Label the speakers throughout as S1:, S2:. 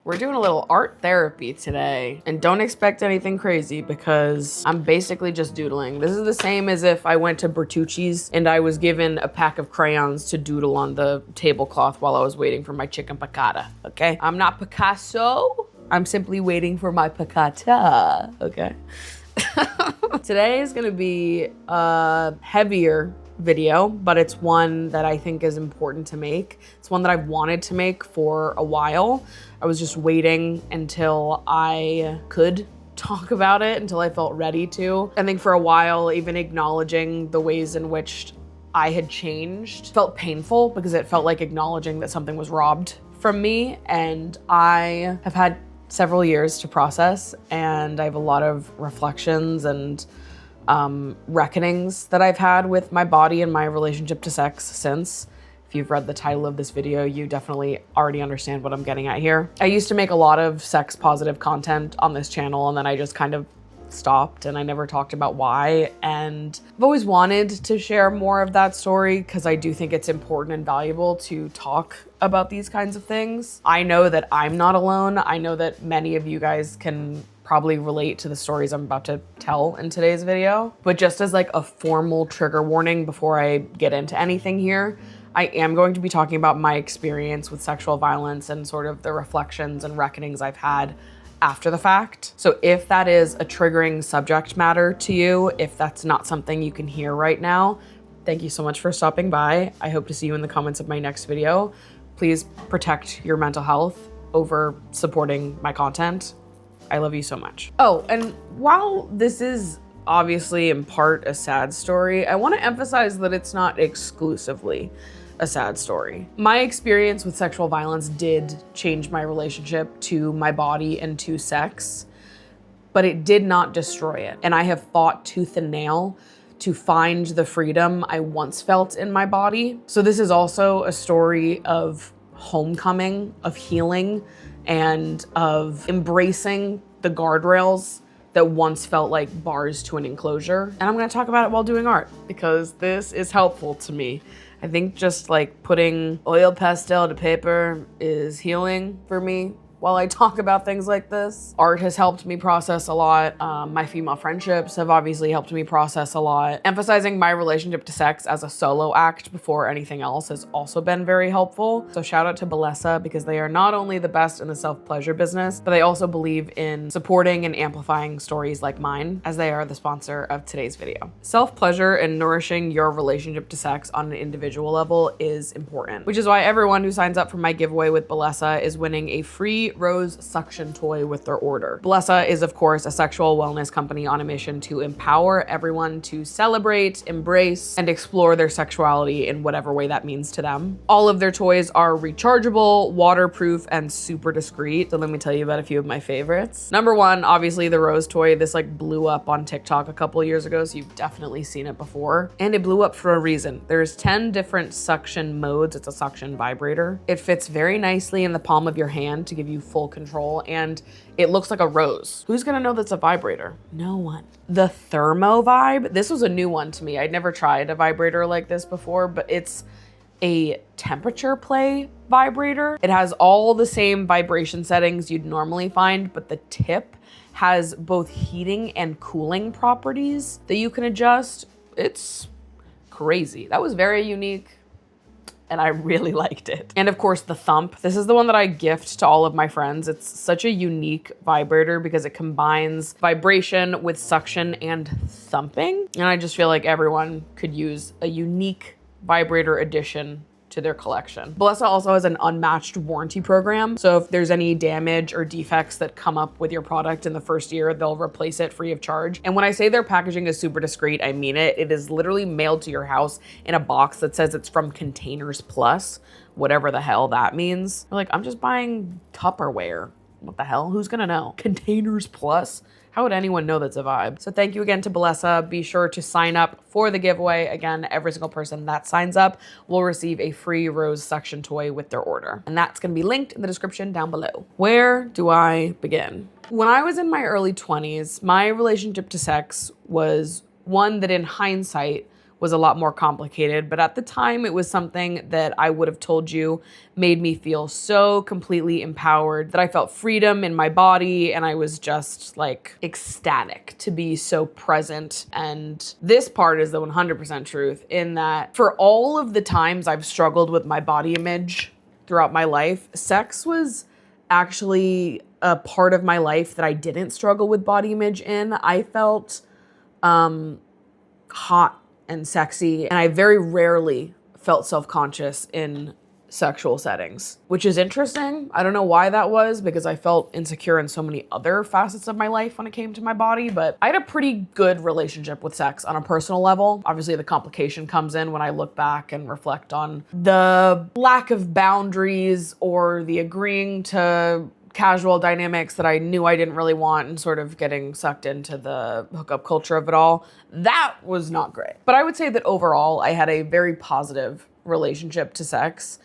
S1: We're doing a little art therapy today, and don't expect anything crazy because I'm basically just doodling. This is the same as if I went to Bertucci's and I was given a pack of crayons to doodle on the tablecloth while I was waiting for my chicken piccata, okay? I'm not Picasso. I'm simply waiting for my piccata, okay? Today is gonna be a heavier video, but it's one that I think is important to make. It's one that I've wanted to make for a while. I was just waiting until I could talk about it, until I felt ready to. I think for a while, even acknowledging the ways in which I had changed felt painful because it felt like acknowledging that something was robbed from me. And I have had several years to process, and I have a lot of reflections and reckonings that I've had with my body and my relationship to sex since. If you've read the title of this video, you definitely already understand what I'm getting at here. I used to make a lot of sex positive content on this channel, and then I just kind of stopped and I never talked about why. And I've always wanted to share more of that story because I do think it's important and valuable to talk about these kinds of things. I know that I'm not alone. I know that many of you guys can probably relate to the stories I'm about to tell in today's video. But just as like a formal trigger warning before I get into anything here, I am going to be talking about my experience with sexual violence and sort of the reflections and reckonings I've had after the fact. So if that is a triggering subject matter to you, if that's not something you can hear right now, thank you so much for stopping by. I hope to see you in the comments of my next video. Please protect your mental health over supporting my content. I love you so much. Oh, and while this is obviously in part a sad story, I want to emphasize that it's not exclusively a sad story. My experience with sexual violence did change my relationship to my body and to sex, but it did not destroy it. And I have fought tooth and nail to find the freedom I once felt in my body. So this is also a story of homecoming, of healing, and of embracing the guardrails that once felt like bars to an enclosure. And I'm gonna talk about it while doing art because this is helpful to me. I think just like putting oil pastel to paper is healing for me while I talk about things like this. Art has helped me process a lot. My female friendships have obviously helped me process a lot. Emphasizing my relationship to sex as a solo act before anything else has also been very helpful. So shout out to Bellesa because they are not only the best in the self-pleasure business, but they also believe in supporting and amplifying stories like mine, as they are the sponsor of today's video. Self-pleasure and nourishing your relationship to sex on an individual level is important, which is why everyone who signs up for my giveaway with Bellesa is winning a free rose suction toy with their order. Bellesa is, of course, a sexual wellness company on a mission to empower everyone to celebrate, embrace, and explore their sexuality in whatever way that means to them. All of their toys are rechargeable, waterproof, and super discreet. So let me tell you about a few of my favorites. Number one, obviously the rose toy. This like blew up on TikTok a couple years ago, so you've definitely seen it before. And it blew up for a reason. There's 10 different suction modes. It's a suction vibrator. It fits very nicely in the palm of your hand to give you full control, and it looks like a rose. Who's gonna know that's a vibrator? No one. The Thermo Vibe, this was a new one to me. I'd never tried a vibrator like this before, but it's a temperature play vibrator. It has all the same vibration settings you'd normally find, but the tip has both heating and cooling properties that you can adjust. It's crazy. That was very unique, and I really liked it. And of course, the Thump. This is the one that I gift to all of my friends. It's such a unique vibrator because it combines vibration with suction and thumping. And I just feel like everyone could use a unique vibrator addition to their collection. Bellesa also has an unmatched warranty program. So if there's any damage or defects that come up with your product in the first year, they'll replace it free of charge. And when I say their packaging is super discreet, I mean it. It is literally mailed to your house in a box that says it's from Containers Plus, whatever the hell that means. You're like, I'm just buying Tupperware. What the hell? Who's gonna know? Containers Plus? How would anyone know that's a vibe? So thank you again to Bellesa. Be sure to sign up for the giveaway. Again, every single person that signs up will receive a free rose suction toy with their order. And that's gonna be linked in the description down below. Where do I begin? When I was in my early 20s, my relationship to sex was one that in hindsight was a lot more complicated. But at the time, it was something that I would have told you made me feel so completely empowered, that I felt freedom in my body, and I was just like ecstatic to be so present. And this part is the 100% truth, in that for all of the times I've struggled with my body image throughout my life, sex was actually a part of my life that I didn't struggle with body image in. I felt hot and sexy, and I very rarely felt self-conscious in sexual settings, which is interesting. I don't know why that was, because I felt insecure in so many other facets of my life when it came to my body, but I had a pretty good relationship with sex on a personal level. Obviously, the complication comes in when I look back and reflect on the lack of boundaries or the agreeing to casual dynamics that I knew I didn't really want, and sort of getting sucked into the hookup culture of it all. That was not great. But I would say that overall, I had a very positive relationship to sex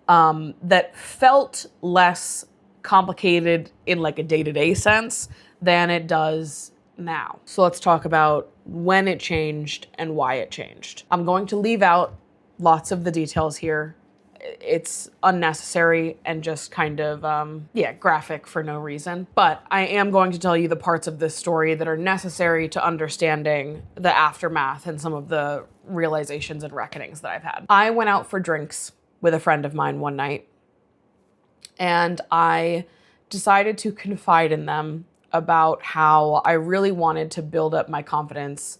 S1: that felt less complicated in like a day-to-day sense than it does now. So let's talk about when it changed and why it changed. I'm going to leave out lots of the details here. It's unnecessary and just kind of, graphic for no reason. But I am going to tell you the parts of this story that are necessary to understanding the aftermath and some of the realizations and reckonings that I've had. I went out for drinks with a friend of mine one night, and I decided to confide in them about how I really wanted to build up my confidence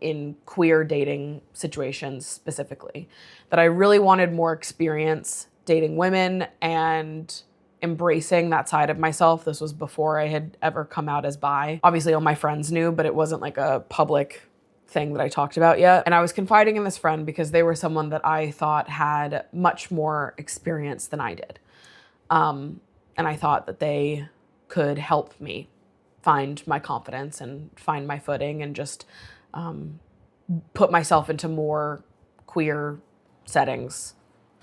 S1: in queer dating situations specifically, that I really wanted more experience dating women and embracing that side of myself. This was before I had ever come out as bi. Obviously, all my friends knew, but it wasn't like a public thing that I talked about yet. And I was confiding in this friend because they were someone that I thought had much more experience than I did. And I thought that they could help me find my confidence and find my footing and just put myself into more queer settings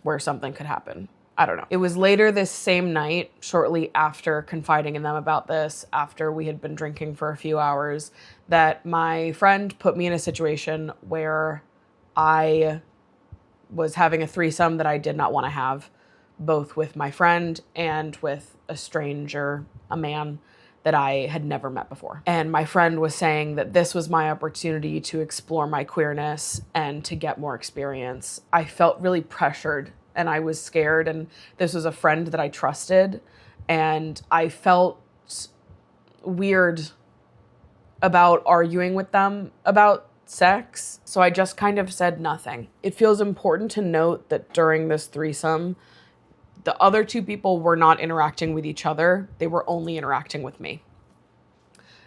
S1: where something could happen. I don't know. It was later this same night, shortly after confiding in them about this, after we had been drinking for a few hours, that my friend put me in a situation where I was having a threesome that I did not want to have, both with my friend and with a stranger, a man that I had never met before. And my friend was saying that this was my opportunity to explore my queerness and to get more experience. I felt really pressured and I was scared, and this was a friend that I trusted, and I felt weird about arguing with them about sex. So I just kind of said nothing. It feels important to note that during this threesome, the other two people were not interacting with each other. They were only interacting with me.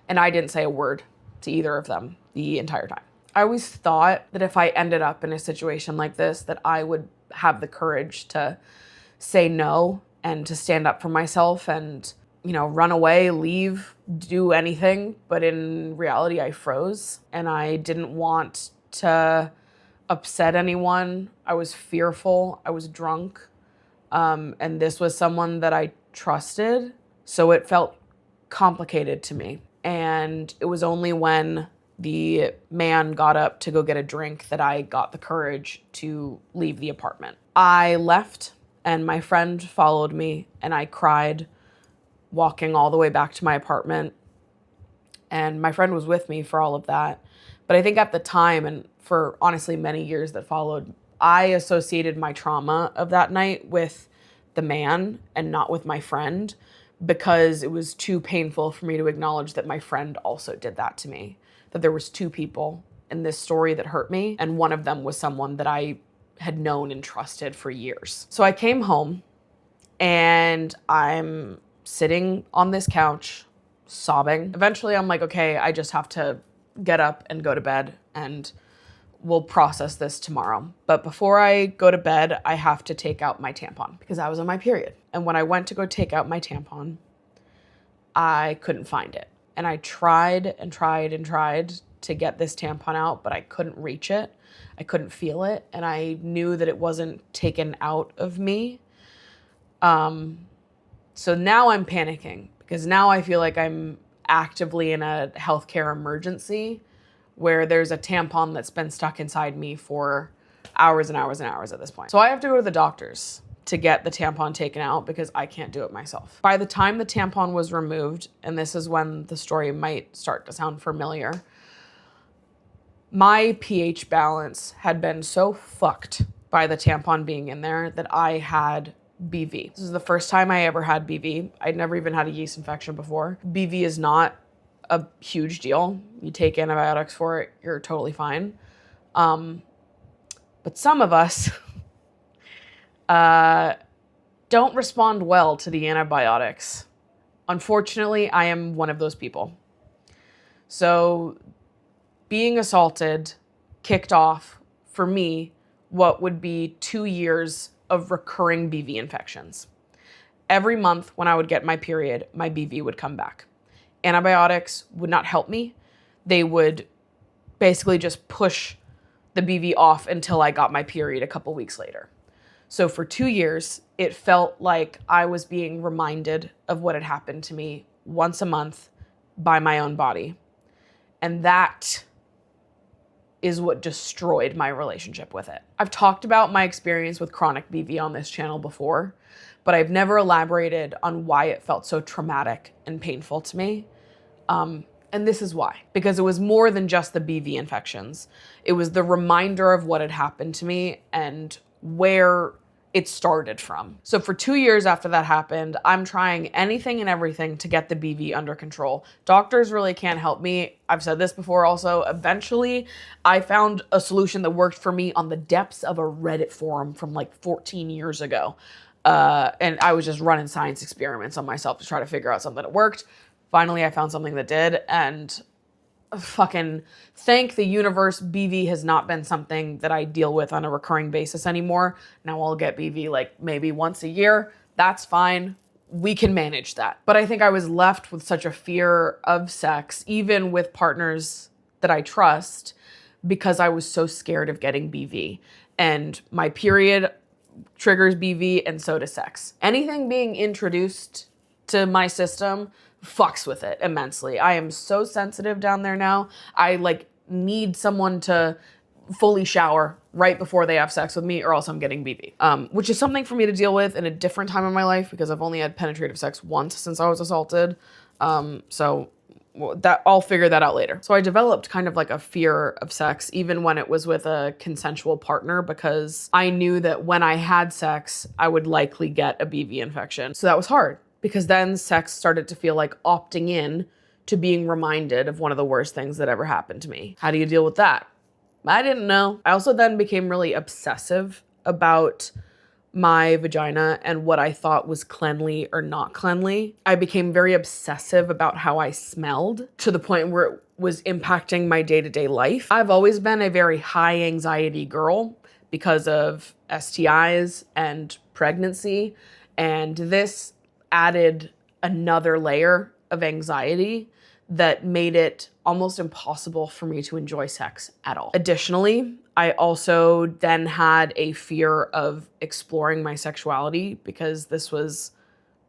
S1: And I didn't say a word to either of them the entire time. I always thought that if I ended up in a situation like this, that I would have the courage to say no and to stand up for myself and, run away, leave, do anything. But in reality, I froze, and I didn't want to upset anyone. I was fearful. I was drunk. And this was someone that I trusted. So it felt complicated to me. And it was only when the man got up to go get a drink that I got the courage to leave the apartment. I left, and my friend followed me, and I cried walking all the way back to my apartment. And my friend was with me for all of that. But I think at the time, and for honestly many years that followed, I associated my trauma of that night with the man and not with my friend, because it was too painful for me to acknowledge that my friend also did that to me, that there was two people in this story that hurt me, and one of them was someone that I had known and trusted for years. So I came home, and I'm sitting on this couch sobbing. Eventually I'm like, okay, I just have to get up and go to bed, and we'll process this tomorrow. But before I go to bed, I have to take out my tampon because I was on my period. And when I went to go take out my tampon, I couldn't find it. And I tried and tried and tried to get this tampon out, but I couldn't reach it. I couldn't feel it. And I knew that it wasn't taken out of me. So now I'm panicking because now I feel like I'm actively in a healthcare emergency where there's a tampon that's been stuck inside me for hours and hours and hours at this point. So I have to go to the doctors to get the tampon taken out because I can't do it myself. By the time the tampon was removed, and this is when the story might start to sound familiar, my pH balance had been so fucked by the tampon being in there that I had BV. This is the first time I ever had BV. I'd never even had a yeast infection before. BV is not a huge deal. You take antibiotics for it, you're totally fine. But some of us don't respond well to the antibiotics. Unfortunately, I am one of those people. So being assaulted kicked off, for me, what would be 2 years of recurring BV infections. Every month when I would get my period, my BV would come back. Antibiotics would not help me. They would basically just push the BV off until I got my period a couple weeks later. So for 2 years, it felt like I was being reminded of what had happened to me once a month by my own body. And that is what destroyed my relationship with it. I've talked about my experience with chronic BV on this channel before, but I've never elaborated on why it felt so traumatic and painful to me. And this is why. Because it was more than just the BV infections. It was the reminder of what had happened to me and where it started from. So for 2 years after that happened, I'm trying anything and everything to get the BV under control. Doctors really can't help me. I've said this before also. Eventually, I found a solution that worked for me on the depths of a Reddit forum from like 14 years ago. And I was just running science experiments on myself to try to figure out something that worked. Finally, I found something that did, and fucking thank the universe, BV has not been something that I deal with on a recurring basis anymore. Now I'll get BV like maybe once a year. That's fine. We can manage that. But I think I was left with such a fear of sex, even with partners that I trust, because I was so scared of getting BV. And my period triggers BV, and so does sex. Anything being introduced to my system fucks with it immensely. I am so sensitive down there now. I like need someone to fully shower right before they have sex with me, or else I'm getting BV. Which is something for me to deal with in a different time in my life because I've only had penetrative sex once since I was assaulted. So that I'll figure that out later. So I developed kind of like a fear of sex, even when it was with a consensual partner, because I knew that when I had sex, I would likely get a BV infection. So that was hard. Because then sex started to feel like opting in to being reminded of one of the worst things that ever happened to me. How do you deal with that? I didn't know. I also then became really obsessive about my vagina and what I thought was cleanly or not cleanly. I became very obsessive about how I smelled to the point where it was impacting my day-to-day life. I've always been a very high anxiety girl because of STIs and pregnancy, and this added another layer of anxiety that made it almost impossible for me to enjoy sex at all. Additionally, I also then had a fear of exploring my sexuality because this was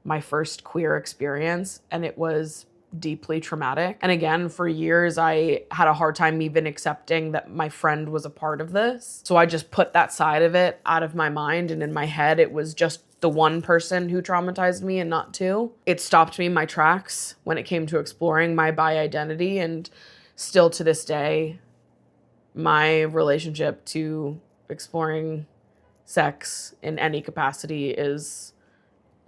S1: my first queer experience and it was deeply traumatic. And again, for years, I had a hard time even accepting that my friend was a part of this. So I just put that side of it out of my mind, and in my head, it was just the one person who traumatized me and not two. It stopped me in my tracks when it came to exploring my bi identity, and still to this day, my relationship to exploring sex in any capacity is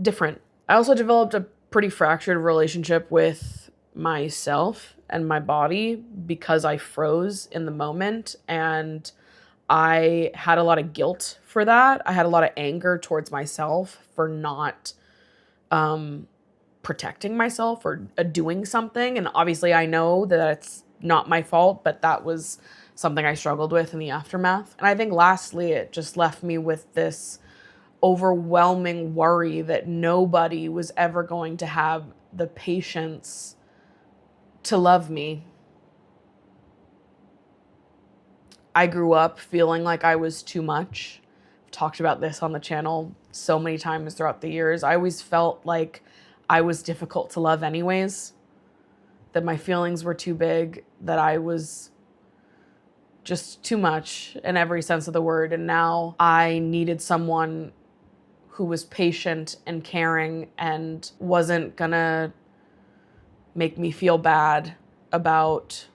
S1: different. I also developed a pretty fractured relationship with myself and my body because I froze in the moment, and I had a lot of guilt for that. I had a lot of anger towards myself for not protecting myself or doing something. And obviously I know that it's not my fault, but that was something I struggled with in the aftermath. And I think lastly, it just left me with this overwhelming worry that nobody was ever going to have the patience to love me. I grew up feeling like I was too much. I've talked about this on the channel so many times throughout the years. I always felt like I was difficult to love anyways, that my feelings were too big, that I was just too much in every sense of the word. And now I needed someone who was patient and caring and wasn't gonna make me feel bad about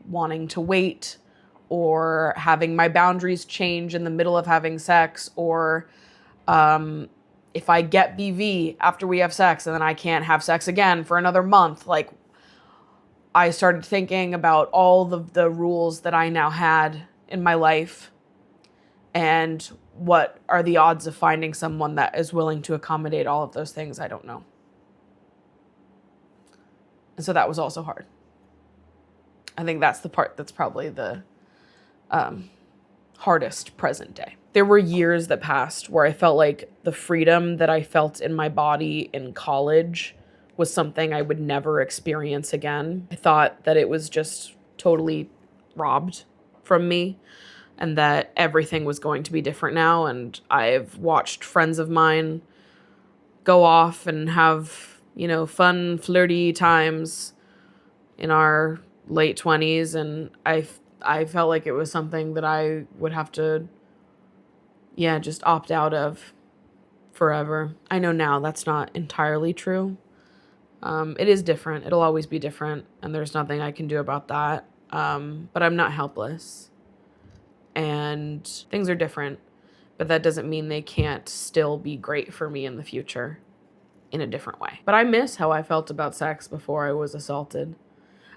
S1: wanting to wait or having my boundaries change in the middle of having sex, or if I get BV after we have sex and then I can't have sex again for another month. Like, I started thinking about all the rules that I now had in my life and what are the odds of finding someone that is willing to accommodate all of those things. I don't know. And so that was also hard. I think that's the part that's probably the hardest present day. There were years that passed where I felt like the freedom that I felt in my body in college was something I would never experience again. I thought that it was just totally robbed from me and that everything was going to be different now. And I've watched friends of mine go off and have, you know, fun, flirty times in our late 20s. And I felt like it was something that I would have to, just opt out of forever. I know now that's not entirely true. It is different. It'll always be different. And there's nothing I can do about that. But I'm not helpless. And things are different. But that doesn't mean they can't still be great for me in the future in a different way. But I miss how I felt about sex before I was assaulted.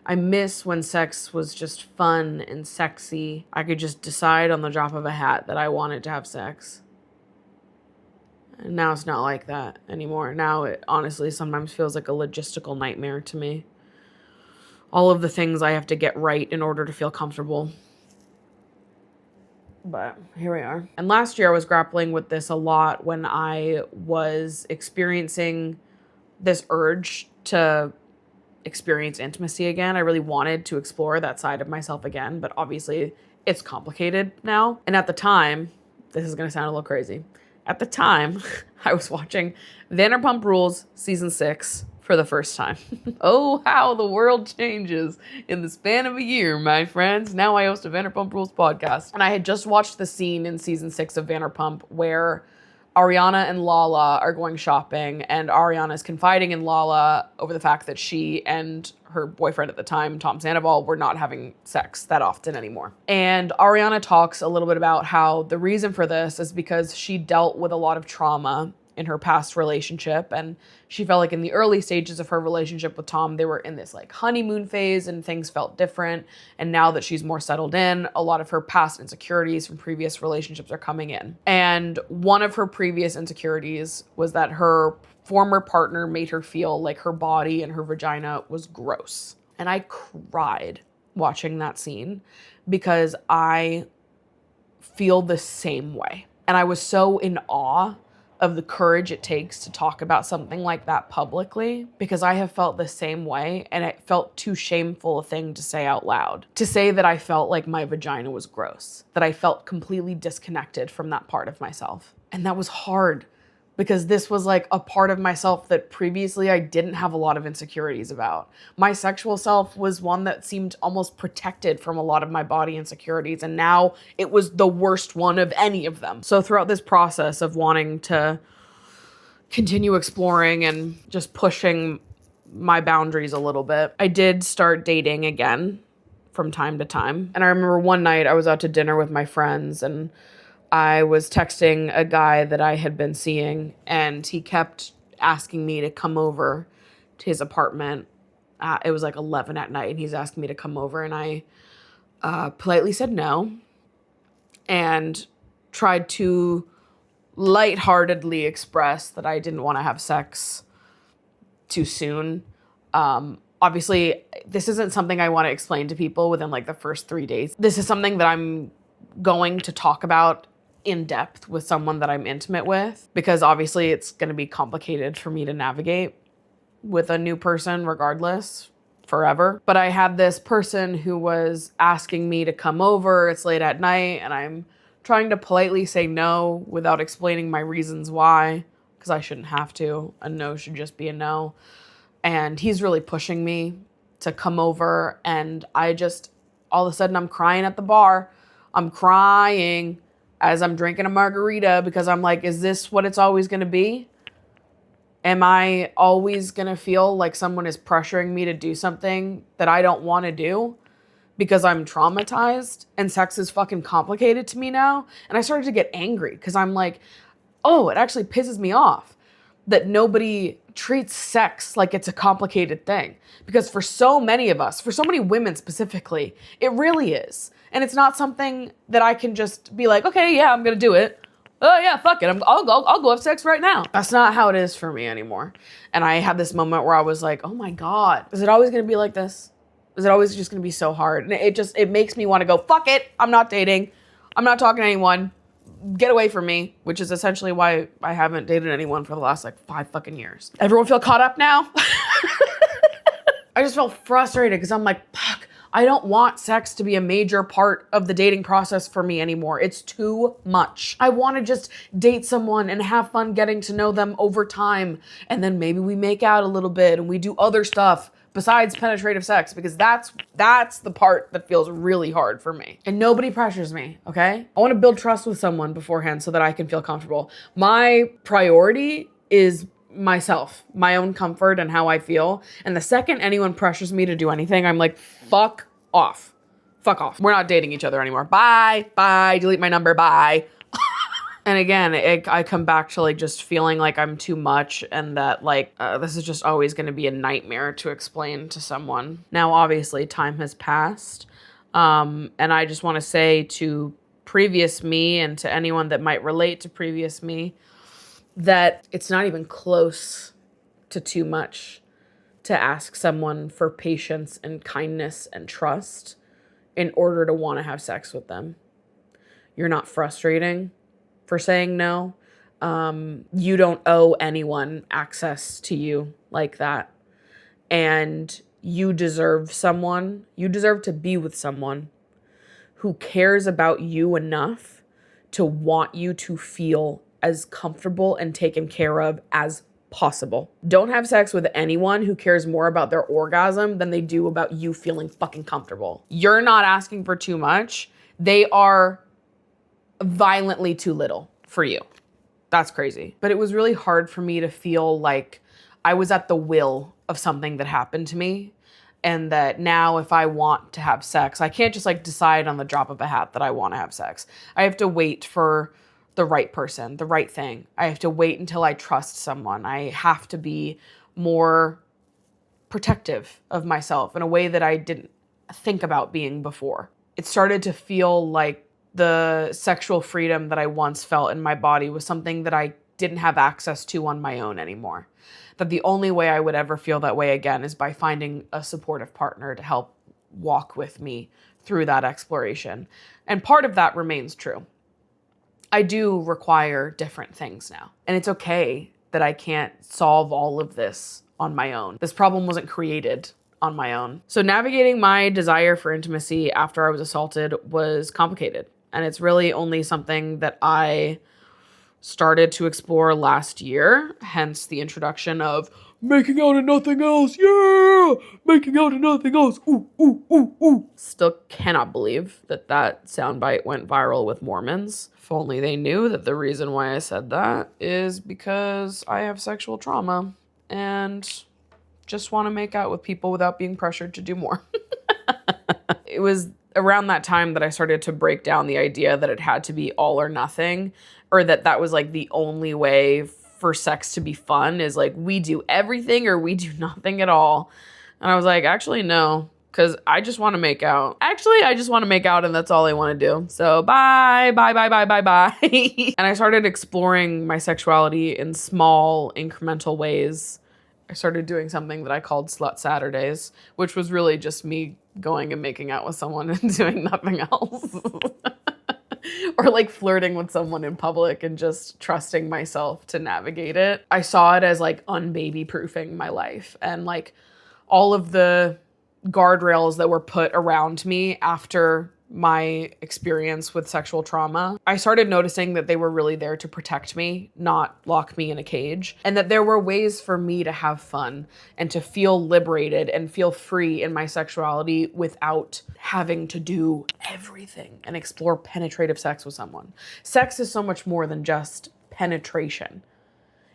S1: I miss when sex was just fun and sexy. I could just decide on the drop of a hat that I wanted to have sex. And now it's not like that anymore. Now it honestly sometimes feels like a logistical nightmare to me. All of the things I have to get right in order to feel comfortable. But here we are. And last year I was grappling with this a lot when I was experiencing this urge to experience intimacy again. I really wanted to explore that side of myself again, but obviously it's complicated now. And at the time, this is going to sound a little crazy. At the time, I was watching Vanderpump Rules season 6 for the first time. Oh, how the world changes in the span of a year, my friends. Now I host a Vanderpump Rules podcast. And I had just watched the scene in season 6 of Vanderpump where Ariana and Lala are going shopping, and Ariana is confiding in Lala over the fact that she and her boyfriend at the time, Tom Sandoval, were not having sex that often anymore. And Ariana talks a little bit about how the reason for this is because she dealt with a lot of trauma in her past relationship, and she felt like in the early stages of her relationship with Tom, they were in this like honeymoon phase and things felt different. And now that she's more settled in, a lot of her past insecurities from previous relationships are coming in. And one of her previous insecurities was that her former partner made her feel like her body and her vagina was gross. And I cried watching that scene because I feel the same way. And I was so in awe of the courage it takes to talk about something like that publicly, because I have felt the same way, and it felt too shameful a thing to say out loud. To say that I felt like my vagina was gross, that I felt completely disconnected from that part of myself. And that was hard, because this was like a part of myself that previously I didn't have a lot of insecurities about. My sexual self was one that seemed almost protected from a lot of my body insecurities, and now it was the worst one of any of them. So throughout this process of wanting to continue exploring and just pushing my boundaries a little bit, I did start dating again from time to time. And I remember one night I was out to dinner with my friends, and I was texting a guy that I had been seeing, and he kept asking me to come over to his apartment. It was like 11 at night, and he's asking me to come over, and I politely said no and tried to lightheartedly express that I didn't want to have sex too soon. Obviously, this isn't something I want to explain to people within like the first 3 days. This is something that I'm going to talk about in depth with someone that I'm intimate with, because obviously it's going to be complicated for me to navigate with a new person regardless forever. But I had this person who was asking me to come over. It's late at night, and I'm trying to politely say no without explaining my reasons why, because I shouldn't have to. A no should just be a no. And he's really pushing me to come over, and I just, all of a sudden I'm crying at the bar. I'm crying as I'm drinking a margarita because I'm like, is this what it's always going to be? Am I always going to feel like someone is pressuring me to do something that I don't want to do because I'm traumatized and sex is fucking complicated to me now? And I started to get angry because I'm like, oh, it actually pisses me off that nobody treats sex like it's a complicated thing. Because for so many of us, for so many women specifically, it really is. And it's not something that I can just be like, okay, yeah, I'm going to do it. Oh yeah, fuck it. I'll go have sex right now. That's not how it is for me anymore. And I had this moment where I was like, oh my God, is it always going to be like this? Is it always just going to be so hard? And it makes me want to go, fuck it. I'm not dating. I'm not talking to anyone. Get away from me, which is essentially why I haven't dated anyone for the last like 5 fucking years. Everyone feel caught up now? I just felt frustrated because I'm like, fuck, I don't want sex to be a major part of the dating process for me anymore. It's too much. I want to just date someone and have fun getting to know them over time. And then maybe we make out a little bit and we do other stuff besides penetrative sex, because that's the part that feels really hard for me. And nobody pressures me, okay? I want to build trust with someone beforehand so that I can feel comfortable. My priority is myself, my own comfort and how I feel. And the second anyone pressures me to do anything, I'm like, fuck off. Fuck off. We're not dating each other anymore. Bye. Bye. Delete my number. Bye. And again, I come back to like just feeling like I'm too much and that like this is just always going to be a nightmare to explain to someone. Now, obviously, time has passed. And I just want to say to previous me and to anyone that might relate to previous me that it's not even close to too much to ask someone for patience and kindness and trust in order to want to have sex with them. You're not frustrating for saying no. You don't owe anyone access to you like that. And you deserve to be with someone who cares about you enough to want you to feel as comfortable and taken care of as possible. Don't have sex with anyone who cares more about their orgasm than they do about you feeling fucking comfortable. You're not asking for too much. They are violently too little for you. That's crazy. But it was really hard for me to feel like I was at the will of something that happened to me. And that now if I want to have sex, I can't just like decide on the drop of a hat that I want to have sex. I have to wait for the right person, the right thing. I have to wait until I trust someone. I have to be more protective of myself in a way that I didn't think about being before. It started to feel like the sexual freedom that I once felt in my body was something that I didn't have access to on my own anymore. That the only way I would ever feel that way again is by finding a supportive partner to help walk with me through that exploration. And part of that remains true. I do require different things now. And it's okay that I can't solve all of this on my own. This problem wasn't created on my own. So navigating my desire for intimacy after I was assaulted was complicated. And it's really only something that I started to explore last year, hence the introduction of making out and nothing else. Yeah, making out and nothing else. Ooh, ooh, ooh, ooh. Still cannot believe that soundbite went viral with Mormons. If only they knew that the reason why I said that is because I have sexual trauma and just want to make out with people without being pressured to do more. It was around that time that I started to break down the idea that it had to be all or nothing, or that was like the only way for sex to be fun is like we do everything or we do nothing at all. And I was like, actually, no, because I just want to make out. Actually, I just want to make out and that's all I want to do. So bye, bye, bye, bye, bye, bye. And I started exploring my sexuality in small incremental ways. I started doing something that I called Slut Saturdays, which was really just me going and making out with someone and doing nothing else. Or like flirting with someone in public and just trusting myself to navigate it. I saw it as like unbaby-proofing my life and like all of the guardrails that were put around me after my experience with sexual trauma, I started noticing that they were really there to protect me, not lock me in a cage, and that there were ways for me to have fun and to feel liberated and feel free in my sexuality without having to do everything and explore penetrative sex with someone. Sex is so much more than just penetration.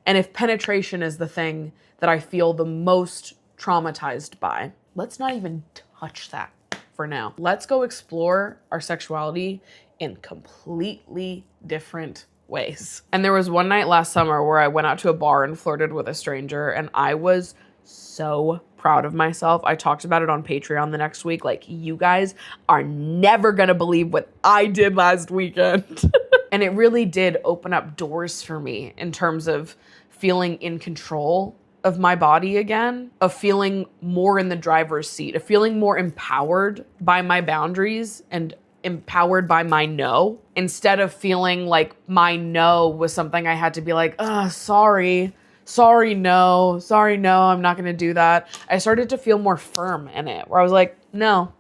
S1: And if penetration is the thing that I feel the most traumatized by, let's not even touch that for now. Let's go explore our sexuality in completely different ways. And there was one night last summer where I went out to a bar and flirted with a stranger, and I was so proud of myself. I talked about it on Patreon the next week. Like, you guys are never gonna believe what I did last weekend. And it really did open up doors for me in terms of feeling in control of my body again, of feeling more in the driver's seat, of feeling more empowered by my boundaries and empowered by my no, instead of feeling like my no was something I had to be like, sorry, no, I'm not gonna do that. I started to feel more firm in it, where I was like, no,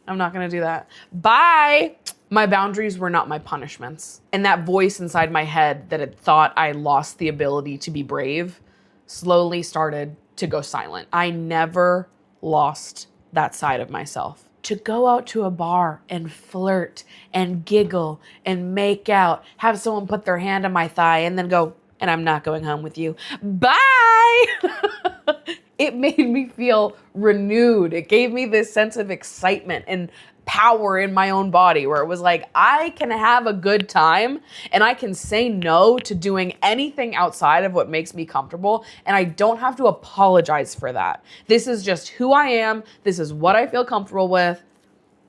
S1: I'm not gonna do that. Bye. My boundaries were not my punishments. And that voice inside my head that had thought I lost the ability to be brave slowly started to go silent. I never lost that side of myself. To go out to a bar and flirt and giggle and make out, have someone put their hand on my thigh and then go, and I'm not going home with you. Bye! It made me feel renewed. It gave me this sense of excitement and power in my own body, where it was like, I can have a good time and I can say no to doing anything outside of what makes me comfortable, and I don't have to apologize for that. This is just who I am. This is what I feel comfortable with.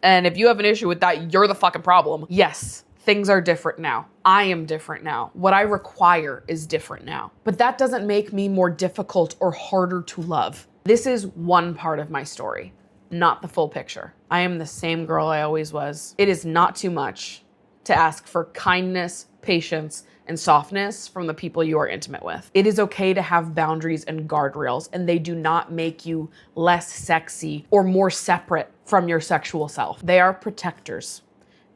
S1: And if you have an issue with that, you're the fucking problem. Yes, things are different now. I am different now. What I require is different now. But that doesn't make me more difficult or harder to love. This is one part of my story, not the full picture. I am the same girl I always was. It is not too much to ask for kindness, patience, and softness from the people you are intimate with. It is okay to have boundaries and guardrails, and they do not make you less sexy or more separate from your sexual self. They are protectors,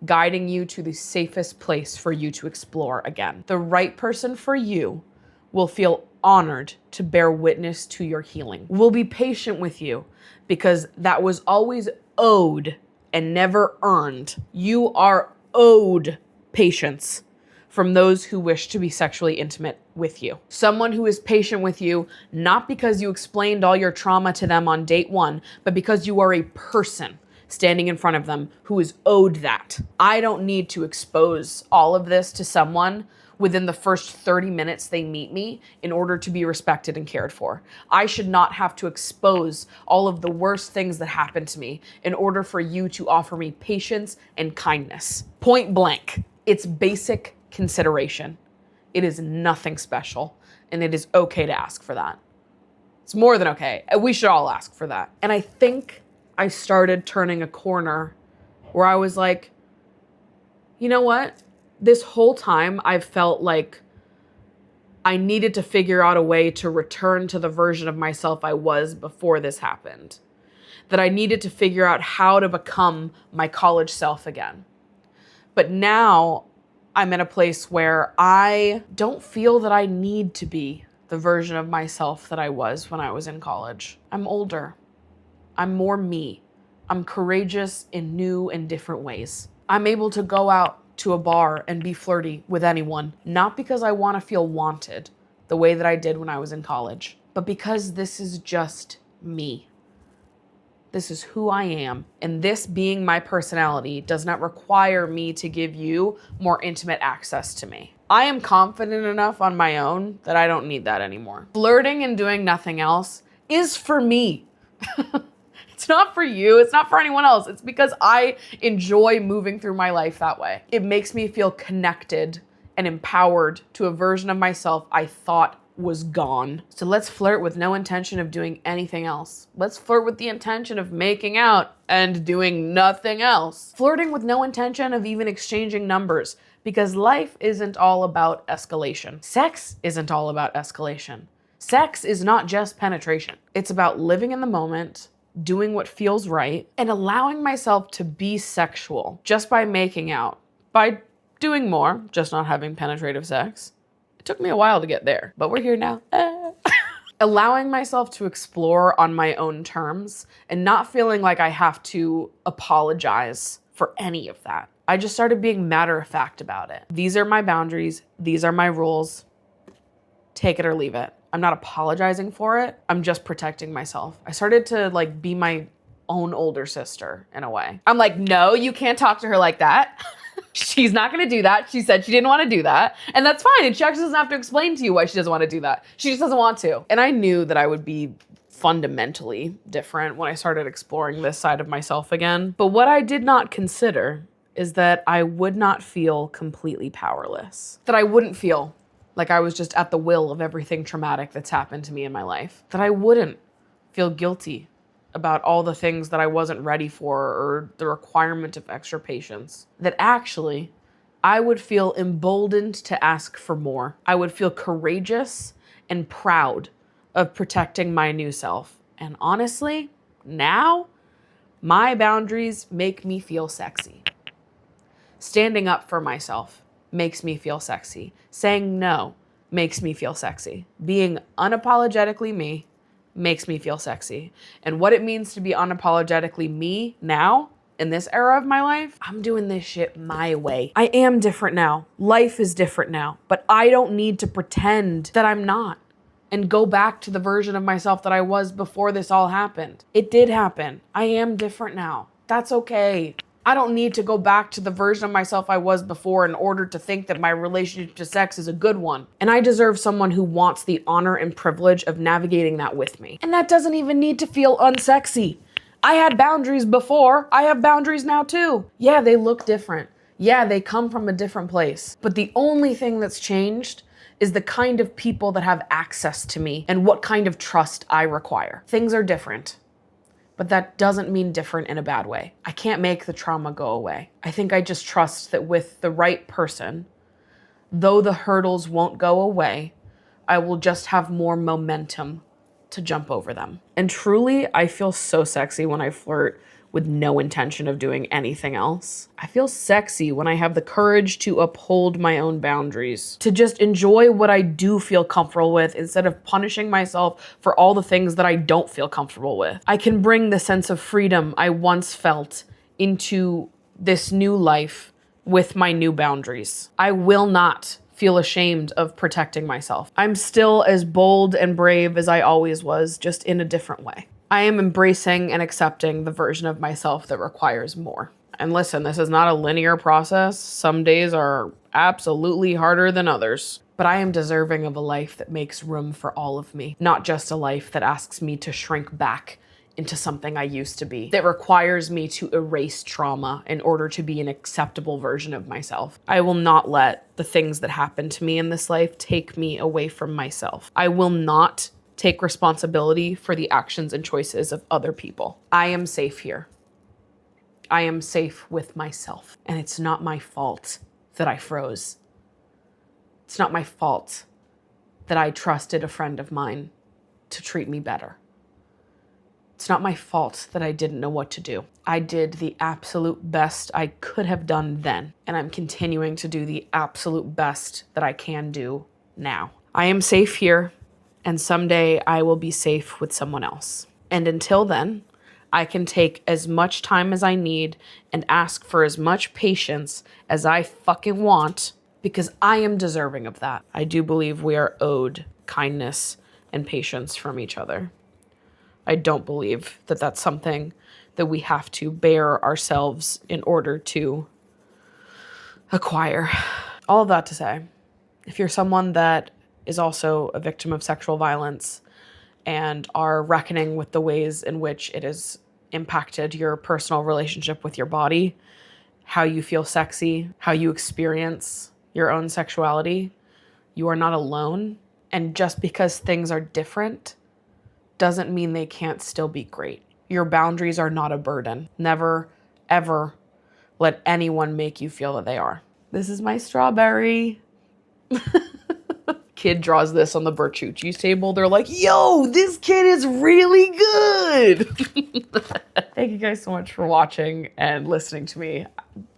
S1: guiding you to the safest place for you to explore again. The right person for you will feel honored to bear witness to your healing, will be patient with you because that was always owed and never earned. You are owed patience from those who wish to be sexually intimate with you. Someone who is patient with you, not because you explained all your trauma to them on date one, but because you are a person standing in front of them who is owed that. I don't need to expose all of this to someone within the first 30 minutes they meet me in order to be respected and cared for. I should not have to expose all of the worst things that happened to me in order for you to offer me patience and kindness. Point blank. It's basic consideration. It is nothing special, and it is okay to ask for that. It's more than okay. We should all ask for that. And I think I started turning a corner where I was like, you know what? This whole time I've felt like I needed to figure out a way to return to the version of myself I was before this happened. That I needed to figure out how to become my college self again. But now I'm in a place where I don't feel that I need to be the version of myself that I was when I was in college. I'm older. I'm more me. I'm courageous in new and different ways. I'm able to go out to a bar and be flirty with anyone, not because I want to feel wanted the way that I did when I was in college, but because this is just me. This is who I am, and this being my personality does not require me to give you more intimate access to me. I am confident enough on my own that I don't need that anymore. Flirting and doing nothing else is for me. It's not for you. It's not for anyone else. It's because I enjoy moving through my life that way. It makes me feel connected and empowered to a version of myself I thought was gone. So let's flirt with no intention of doing anything else. Let's flirt with the intention of making out and doing nothing else. Flirting with no intention of even exchanging numbers, because life isn't all about escalation. Sex isn't all about escalation. Sex is not just penetration. It's about living in the moment doing what feels right, and allowing myself to be sexual just by making out, by doing more, just not having penetrative sex. It took me a while to get there, but we're here now. Allowing myself to explore on my own terms and not feeling like I have to apologize for any of that. I just started being matter of fact about it. These are my boundaries. These are my rules. Take it or leave it. I'm not apologizing for it. I'm just protecting myself. I started to like be my own older sister in a way. I'm like, no, you can't talk to her like that. She's not gonna do that. She said she didn't want to do that. And that's fine. And she actually doesn't have to explain to you why she doesn't want to do that. She just doesn't want to. And I knew that I would be fundamentally different when I started exploring this side of myself again. But what I did not consider is that I would not feel completely powerless. That I wouldn't feel like I was just at the will of everything traumatic that's happened to me in my life. That I wouldn't feel guilty about all the things that I wasn't ready for or the requirement of extra patience. That actually, I would feel emboldened to ask for more. I would feel courageous and proud of protecting my new self. And honestly, now, my boundaries make me feel sexy. Standing up for myself makes me feel sexy. Saying no makes me feel sexy. Being unapologetically me makes me feel sexy. And what it means to be unapologetically me now, in this era of my life, I'm doing this shit my way. I am different now. Life is different now. But I don't need to pretend that I'm not and go back to the version of myself that I was before this all happened. It did happen. I am different now. That's okay. I don't need to go back to the version of myself I was before in order to think that my relationship to sex is a good one. And I deserve someone who wants the honor and privilege of navigating that with me. And that doesn't even need to feel unsexy. I had boundaries before. I have boundaries now too. Yeah, they look different. Yeah, they come from a different place. But the only thing that's changed is the kind of people that have access to me and what kind of trust I require. Things are different. But that doesn't mean different in a bad way. I can't make the trauma go away. I think I just trust that with the right person, though the hurdles won't go away, I will just have more momentum to jump over them. And truly, I feel so sexy when I flirt with no intention of doing anything else. I feel sexy when I have the courage to uphold my own boundaries, to just enjoy what I do feel comfortable with instead of punishing myself for all the things that I don't feel comfortable with. I can bring the sense of freedom I once felt into this new life with my new boundaries. I will not feel ashamed of protecting myself. I'm still as bold and brave as I always was, just in a different way. I am embracing and accepting the version of myself that requires more. And listen, this is not a linear process. Some days are absolutely harder than others. But I am deserving of a life that makes room for all of me, not just a life that asks me to shrink back into something I used to be, that requires me to erase trauma in order to be an acceptable version of myself. I will not let the things that happen to me in this life take me away from myself. I will not take responsibility for the actions and choices of other people. I am safe here. I am safe with myself. And it's not my fault that I froze. It's not my fault that I trusted a friend of mine to treat me better. It's not my fault that I didn't know what to do. I did the absolute best I could have done then, and I'm continuing to do the absolute best that I can do now. I am safe here, and someday I will be safe with someone else. And until then, I can take as much time as I need and ask for as much patience as I fucking want, because I am deserving of that. I do believe we are owed kindness and patience from each other. I don't believe that that's something that we have to bear ourselves in order to acquire. All of that to say, if you're someone that is also a victim of sexual violence and are reckoning with the ways in which it has impacted your personal relationship with your body, how you feel sexy, how you experience your own sexuality, you are not alone. And just because things are different doesn't mean they can't still be great. Your boundaries are not a burden. Never, ever let anyone make you feel that they are. This is my strawberry. kid draws this on the Bertucci's table, they're like, yo, this kid is really good. Thank you guys so much for watching and listening to me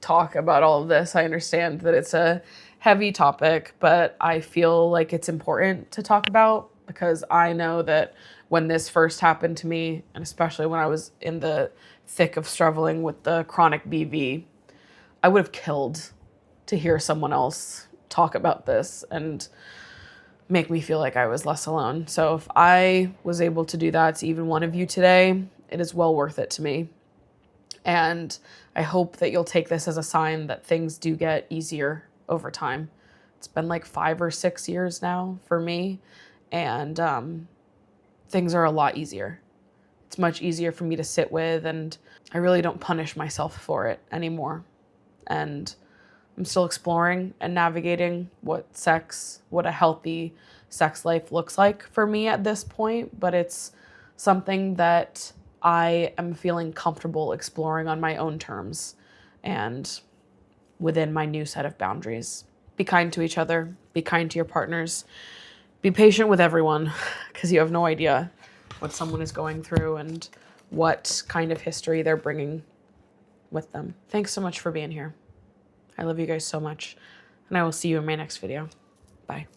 S1: talk about all of this. I understand that it's a heavy topic, but I feel like it's important to talk about because I know that when this first happened to me, and especially when I was in the thick of struggling with the chronic BV, I would have killed to hear someone else talk about this and make me feel like I was less alone. So if I was able to do that to even one of you today, it is well worth it to me. And I hope that you'll take this as a sign that things do get easier over time. It's been like 5 or 6 years now for me, and things are a lot easier. It's much easier for me to sit with, and I really don't punish myself for it anymore. And I'm still exploring and navigating what a healthy sex life looks like for me at this point, but it's something that I am feeling comfortable exploring on my own terms and within my new set of boundaries. Be kind to each other, be kind to your partners, be patient with everyone, because you have no idea what someone is going through and what kind of history they're bringing with them. Thanks so much for being here. I love you guys so much, and I will see you in my next video. Bye.